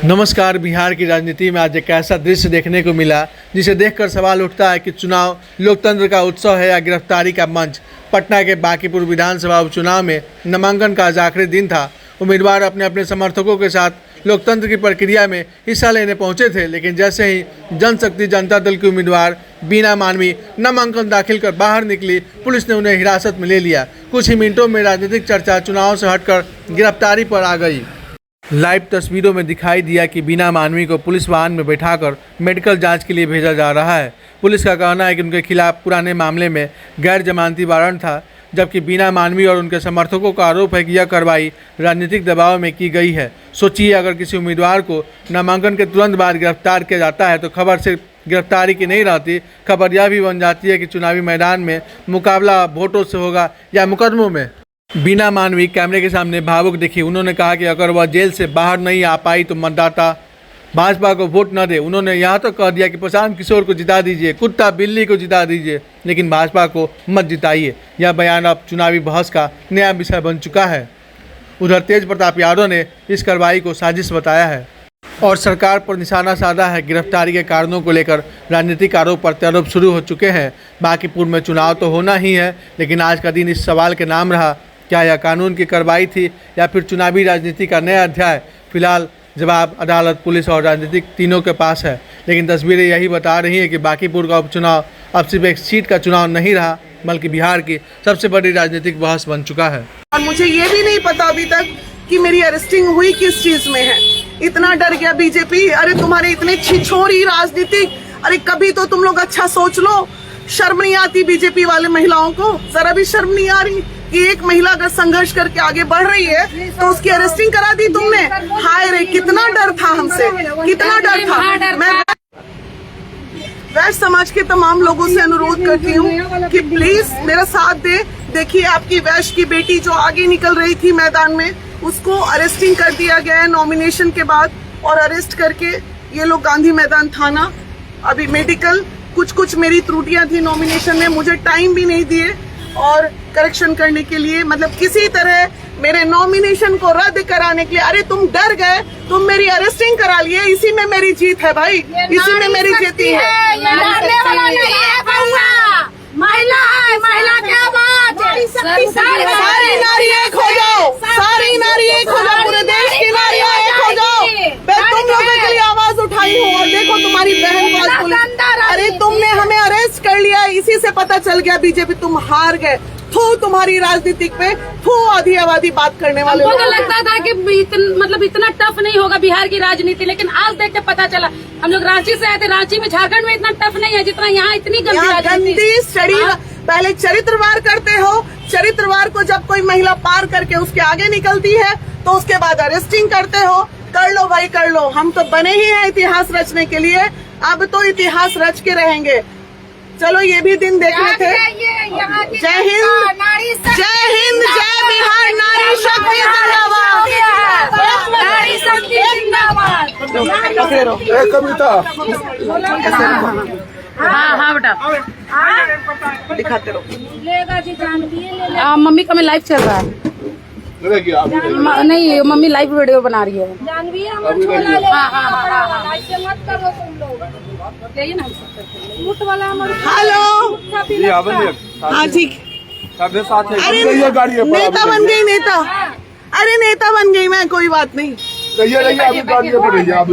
नमस्कार। बिहार की राजनीति में आज एक ऐसा दृश्य देखने को मिला जिसे देखकर सवाल उठता है कि चुनाव लोकतंत्र का उत्सव है या गिरफ्तारी का मंच। पटना के बांकीपुर विधानसभा उपचुनाव में नामांकन का आज आखिरी दिन था। उम्मीदवार अपने अपने समर्थकों के साथ लोकतंत्र की प्रक्रिया में हिस्सा लेने पहुंचे थे, लेकिन जैसे ही जनशक्ति जनता दल की उम्मीदवार बीना मानवी नामांकन दाखिल कर बाहर निकली, पुलिस ने उन्हें हिरासत में ले लिया। कुछ ही मिनटों में राजनीतिक चर्चा चुनाव से हटकर गिरफ्तारी पर आ गई। लाइव तस्वीरों में दिखाई दिया कि बीना मानवी को पुलिस वाहन में बैठाकर मेडिकल जांच के लिए भेजा जा रहा है। पुलिस का कहना है कि उनके खिलाफ पुराने मामले में गैर जमानती वारंट था, जबकि बीना मानवी और उनके समर्थकों का आरोप है कि यह कार्रवाई राजनीतिक दबाव में की गई है। सोचिए, अगर किसी उम्मीदवार को नामांकन के तुरंत बाद गिरफ्तार किया जाता है तो खबर सिर्फ गिरफ्तारी की नहीं रहती, खबर यह भी बन जाती है कि चुनावी मैदान में मुकाबला वोटों से होगा या मुकदमों में। बीना मानवी कैमरे के सामने भावुक दिखी। उन्होंने कहा कि अगर वह जेल से बाहर नहीं आ पाई तो मतदाता भाजपा को वोट न दे। उन्होंने यहाँ तो कह दिया कि प्रशांत किशोर को जिता दीजिए, कुत्ता बिल्ली को जिता दीजिए, लेकिन भाजपा को मत जिताइए। यह बयान अब चुनावी बहस का नया विषय बन चुका है। उधर तेज प्रताप यादव ने इस कार्रवाई को साजिश बताया है और सरकार पर निशाना साधा है। गिरफ्तारी के कारणों को लेकर राजनीतिक आरोप प्रत्यारोप शुरू हो चुके हैं। बांकीपुर में चुनाव तो होना ही है, लेकिन आज का दिन इस सवाल के नाम रहा, क्या यह कानून की कार्रवाई थी या फिर चुनावी राजनीति का नया अध्याय। फिलहाल जवाब अदालत, पुलिस और राजनीतिक तीनों के पास है, लेकिन तस्वीरें यही बता रही हैं कि बांकीपुर का उपचुनाव अब सिर्फ एक सीट का चुनाव नहीं रहा, बल्कि बिहार की सबसे बड़ी राजनीतिक बहस बन चुका है। और मुझे ये भी नहीं पता अभी तक कि मेरी अरेस्टिंग हुई किस चीज में है। इतना डर गया बीजेपी। अरे तुम्हारे इतने छिछोरी राजनीतिक, अरे कभी तो तुम लोग अच्छा सोच लो। शर्म नहीं आती बीजेपी वाले महिलाओं को? जरा भी शर्म नहीं आ रही कि एक महिला अगर संघर्ष करके आगे बढ़ रही है तो उसकी अरेस्टिंग करा दी तुमने। हाय रे, कितना डर था हमसे, कितना डर था। मैं वैश्य समाज के तमाम लोगों से अनुरोध करती हूँ कि प्लीज मेरा साथ दे। देखिए, आपकी वैश्य की बेटी जो आगे निकल रही थी मैदान में, उसको अरेस्टिंग कर दिया गया है नॉमिनेशन के बाद, और अरेस्ट करके ये लोग गांधी मैदान थाना, अभी मेडिकल, कुछ मेरी त्रुटियां थी नॉमिनेशन में, मुझे टाइम भी नहीं दिए और करेक्शन करने के लिए, मतलब किसी तरह मेरे नॉमिनेशन को रद्द कराने के लिए। अरे तुम डर गए, तुम मेरी अरेस्टिंग करा लिए। इसी में मेरी जीत है भाई, इसी में मेरी जीती है। महिला है, महिला क्या बात, सारी नारी एक हो जाओ, सारी नारी एक हो जाओ, पूरे देश की नारियां एक हो जाओ। मैं तुम लोगों के लिए आवाज उठाई हूँ और देखो तुम्हारी बहन को पुलिस, अरे तुमने हमें अरेस्ट कर लिया, इसी से पता चल गया बीजेपी तुम हार गए। थू तुम्हारी राजनीतिक पे, थू आधी आबादी बात करने वाले। मुझे लगता था कि मतलब इतना टफ नहीं होगा बिहार की राजनीति, लेकिन आज देख के पता चला। हम लोग रांची से आए थे, रांची में, झारखंड में इतना टफ नहीं है जितना यहाँ इतनी गंदी स्टडी। पहले चरित्रवार करते हो, चरित्रवार को जब कोई महिला पार करके उसके आगे निकलती है तो उसके बाद अरेस्टिंग करते हो। कर लो भाई, कर लो। हम तो बने ही हैं इतिहास रचने के लिए, अब तो इतिहास रच के रहेंगे। चलो, ये भी दिन देखने थे। जय हिंद, जय हिंद, जय बिहार, नारी शक्ति जिंदाबाद। कविता हाँ बेटा, दिखाते रहो। मम्मी का में लाइव चल रहा है। नहीं, मम्मी लाइव वीडियो बना रही है। हेलो, हाँ ठीक। अरे नेता बन गई, नेता। अरे नेता बन गई मैं, कोई बात नहीं।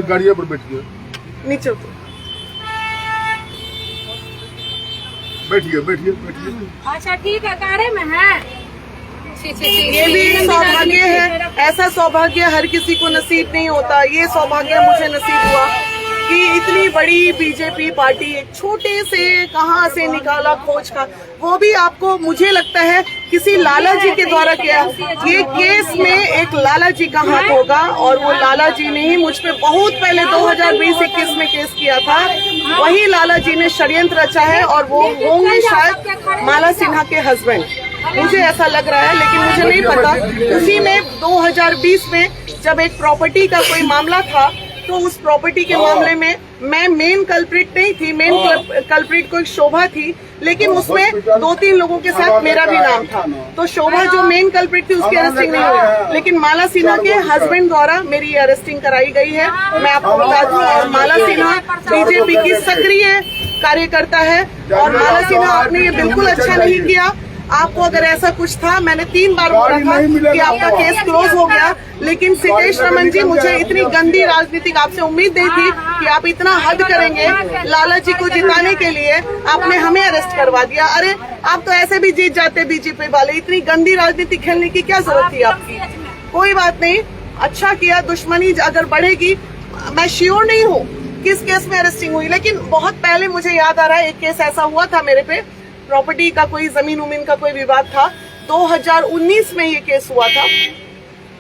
गाड़िया पर बैठिए, नीचे उतरो। बैठिए बैठिए बैठिए। अच्छा ठीक है, गाड़ी में है। ये भी सौभाग्य है, ऐसा सौभाग्य हर किसी को नसीब नहीं होता। ये सौभाग्य मुझे नसीब हुआ कि इतनी बड़ी बीजेपी पार्टी एक छोटे से कहां से निकाला खोज का, वो भी आपको मुझे लगता है किसी लाला जी के द्वारा किया। ये केस में एक लाला जी का हाथ होगा, और वो लाला जी ने ही मुझ पे बहुत पहले 2020-21 में केस किया था। वही लाला जी ने षड्यंत्र रचा है, और वो होंगे शायद माला सिन्हा के हस्बैंड, मुझे ऐसा लग रहा है, लेकिन मुझे नहीं पता। उसी में 2020 में जब एक प्रॉपर्टी का कोई मामला था तो उस प्रॉपर्टी के मामले में मैं मेन कल्प्रिट नहीं थी, मेन कल्प्रिट कोई शोभा थी, लेकिन उसमें 2-3 लोगों के साथ मेरा भी नाम था। तो शोभा जो मेन कल्प्रिट थी उसकी अरेस्टिंग नहीं हुई, लेकिन माला सिन्हा के हस्बैंड द्वारा मेरी अरेस्टिंग कराई गई है। मैं आपको बता दूं, और माला सिन्हा बीजेपी की सक्रिय कार्यकर्ता है, और माला सिन्हा आपने ये बिल्कुल अच्छा नहीं किया। आपको अगर ऐसा कुछ था, मैंने 3 बार बोला था कि आपका केस क्लोज हो गया, लेकिन सितेश रमन जी, मुझे इतनी गंदी राजनीतिक आपसे उम्मीद नहीं थी कि आप इतना हद करेंगे। लाला जी को जिताने के लिए आपने हमें अरेस्ट करवा दिया। अरे आप तो ऐसे भी जीत जाते बीजेपी वाले, इतनी गंदी राजनीति खेलने की क्या जरूरत थी आपकी? कोई बात नहीं, अच्छा किया। दुश्मनी अगर बढ़ेगी, मैं श्योर नहीं हूँ किस केस में अरेस्टिंग हुई, लेकिन बहुत पहले मुझे याद आ रहा है एक केस ऐसा हुआ था मेरे पे, प्रॉपर्टी का कोई जमीन उमीन का कोई विवाद था। 2019 में ये केस हुआ था।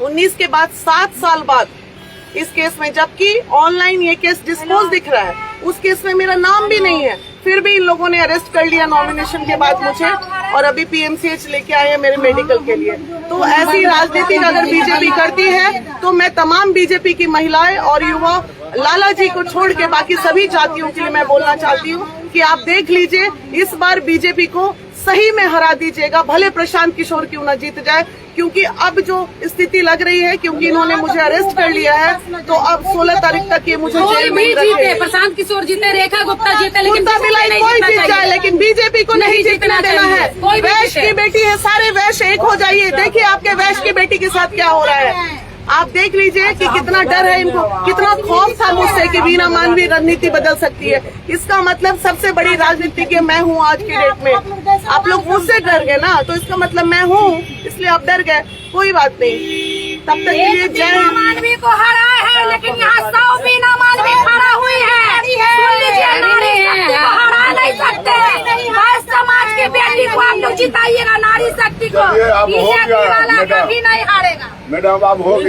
19 के बाद 7 साल बाद इस केस में, जबकि ऑनलाइन ये केस डिस्पोज दिख रहा है, उस केस में मेरा नाम भी नहीं है, फिर भी इन लोगों ने अरेस्ट कर लिया नॉमिनेशन के बाद मुझे, और अभी पीएमसीएच लेके आए हैं मेरे मेडिकल के लिए। तो ऐसी राजनीति अगर बीजेपी करती है तो मैं तमाम बीजेपी की महिलाएं और युवा, लाला जी को छोड़ के बाकी सभी जातियों के लिए मैं बोलना चाहती हूँ कि आप देख लीजिए, इस बार बीजेपी को सही में हरा दीजिएगा, भले प्रशांत किशोर क्यों न जीत जाए, क्योंकि अब जो स्थिति लग रही है, क्योंकि इन्होंने मुझे अरेस्ट कर लिया है, तो अब 16 तारीख तक ये मुझे कोई जेल में भी जीते, रखेंगे। प्रशांत किशोर जीते, रेखा गुप्ता जीते, लेकिन कुत्ता बिलाई नहीं कोई जीतना जीत जाए, चाहिए। लेकिन बीजेपी को नहीं जीतना देना है। कोई भी वैश्य जीते। की बेटी है, सारे वैश्य एक हो जाइए। देखिए आपके वैश्य की बेटी के साथ क्या हो रहा है, आप देख लीजिए कि कितना डर है इनको, कितना खौफ था मुझसे कि वीणा मानवी रणनीति बदल सकती है। इसका मतलब सबसे बड़ी राजनीतिज्ञ मैं हूँ आज की डेट में। आप लोग मुझसे डर गए ना, तो इसका मतलब मैं हूँ, इसलिए आप डर गए। कोई बात नहीं, तब तक के लिए जय हिंद। मानवी को हरा है, लेकिन यहाँ 100 वीणा मानवी खड़ा हुई है। सुन लीजिए, नारी शक्ति को हरा नहीं सकते। बस समाज के बेटी को आप लोग जिताइएगा, नारी शक्ति को। चलिए, अब हो बीजेपी गया, वाला मैडम। कभी नहीं हारेगा। मैडम अब हो गया।